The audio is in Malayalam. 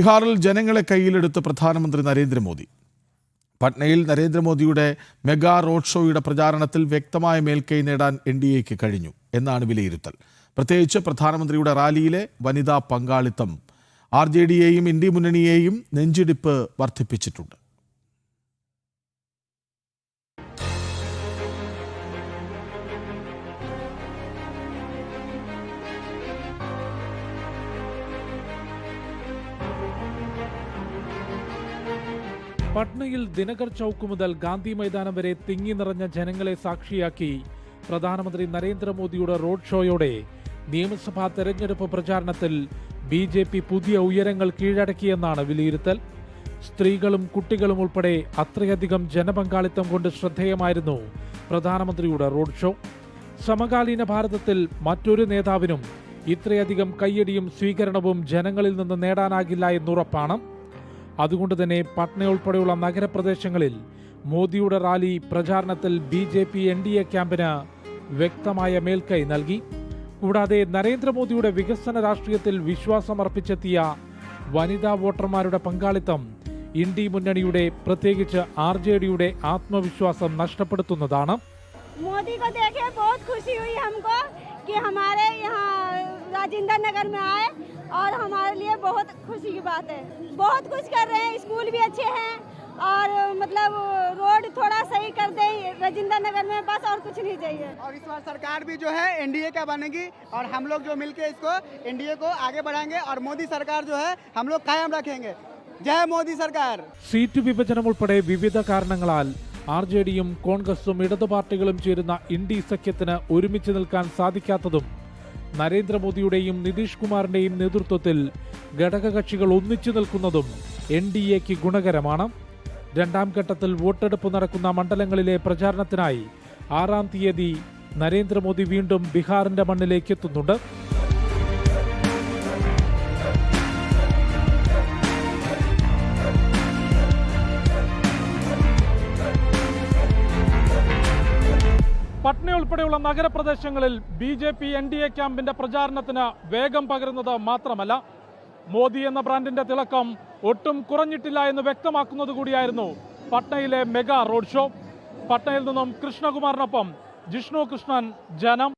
ബീഹാറിൽ ജനങ്ങളെ കയ്യിലെടുത്ത് പ്രധാനമന്ത്രി നരേന്ദ്രമോദി. പട്നയിൽ നരേന്ദ്രമോദിയുടെ മെഗാ റോഡ് ഷോയുടെ പ്രചാരണത്തിൽ വ്യക്തമായ മേൽക്കൈ നേടാൻ എൻഡിഎക്ക് കഴിഞ്ഞു എന്നാണ് വിലയിരുത്തൽ. പ്രത്യേകിച്ച് പ്രധാനമന്ത്രിയുടെ റാലിയിലെ വനിതാ പങ്കാളിത്തം ആർജെഡിയെയും ഇന്ത്യ മുന്നണിയെയും നെഞ്ചിടിപ്പ് വർദ്ധിപ്പിച്ചിട്ടുണ്ട്. പട്നയിൽ ദിനകർ ചൌക്ക് മുതൽ ഗാന്ധി മൈതാനം വരെ തിങ്ങി നിറഞ്ഞ ജനങ്ങളെ സാക്ഷിയാക്കി പ്രധാനമന്ത്രി നരേന്ദ്രമോദിയുടെ റോഡ് ഷോയോടെ നിയമസഭാ തെരഞ്ഞെടുപ്പ് പ്രചാരണത്തിൽ ബി.ജെ.പി. പുതിയ ഉയരങ്ങൾ കീഴടക്കിയെന്നാണ് വിലയിരുത്തൽ. സ്ത്രീകളും കുട്ടികളും ഉൾപ്പെടെ അത്രയധികം ജനപങ്കാളിത്തം കൊണ്ട് ശ്രദ്ധേയമായിരുന്നു പ്രധാനമന്ത്രിയുടെ റോഡ് ഷോ. സമകാലീന ഭാരതത്തിൽ മറ്റൊരു നേതാവിനും ഇത്രയധികം കയ്യടിയും സ്വീകരണവും ജനങ്ങളിൽ നിന്ന് നേടാനാകില്ല എന്നുറപ്പാണ്. അതുകൊണ്ട് തന്നെ പട്ന ഉൾപ്പെടെയുള്ള നഗരപ്രദേശങ്ങളിൽ മോദിയുടെ റാലി പ്രചാരണത്തിൽ ബി.ജെ.പി. എൻ.ഡി.എ ക്യാമ്പിന് വ്യക്തമായ മേൽക്കൈ നൽകി. കൂടാതെ നരേന്ദ്രമോദിയുടെ വികസന രാഷ്ട്രീയത്തിൽ വിശ്വാസമർപ്പിച്ചെത്തിയ വനിതാ വോട്ടർമാരുടെ പങ്കാളിത്തം ഇന്ത്യ മുന്നണിയുടെ പ്രത്യേകിച്ച് ആർജെഡിയുടെ ആത്മവിശ്വാസം നഷ്ടപ്പെടുത്തുന്നതാണ്. मोदी को देखे बहुत खुशी हुई हमको कि हमारे यहाँ राजेंद्र नगर में आए और हमारे लिए बहुत खुशी की बात है. बहुत कुछ कर रहे हैं, स्कूल भी अच्छे हैं और मतलब रोड थोड़ा सही कर दें राजेंद्र नगर में, बस और कुछ नहीं चाहिए. और इस बार सरकार भी जो है एनडीए का बनेगी और हम लोग जो मिलके इसको एनडीए को आगे बढ़ाएंगे और मोदी सरकार जो है हम लोग कायम रखेंगे. जय मोदी सरकार. സീറ്റ് വിഭജനം ഉൾപ്പെടെ വിവിധ കാരണങ്ങളാൽ ആർജെഡിയും കോൺഗ്രസും ഇടതു പാർട്ടികളും ചേരുന്ന ഇന്ത്യ സഖ്യത്തിന് ഒരുമിച്ച് നിൽക്കാൻ സാധിക്കാത്തതും നരേന്ദ്രമോദിയുടെയും നിതീഷ് കുമാറിന്റെയും നേതൃത്വത്തിൽ ഘടകകക്ഷികൾ ഒന്നിച്ചു നിൽക്കുന്നതും എൻ.ഡി.എക്ക് ഗുണകരമാണ്. രണ്ടാം ഘട്ടത്തിൽ വോട്ടെടുപ്പ് നടക്കുന്ന മണ്ഡലങ്ങളിലെ പ്രചാരണത്തിനായി 6-ാം തീയതി നരേന്ദ്രമോദി വീണ്ടും ബീഹാറിന്റെ മണ്ണിലേക്ക് എത്തുന്നുണ്ട്. പട്ന ഉൾപ്പെടെയുള്ള നഗരപ്രദേശങ്ങളിൽ ബി.ജെ.പി. എൻ.ഡി.എ ക്യാമ്പിന്റെ പ്രചാരണത്തിന് വേഗം പകരുന്നത് മാത്രമല്ല, മോദി എന്ന ബ്രാൻഡിന്റെ തിളക്കം ഒട്ടും കുറഞ്ഞിട്ടില്ല എന്ന് വ്യക്തമാക്കുന്നത് കൂടിയായിരുന്നു പട്നയിലെ മെഗാ റോഡ് ഷോ. പട്നയിൽ നിന്നും കൃഷ്ണകുമാറിനൊപ്പം ജിഷ്ണു കൃഷ്ണൻ, ജനം.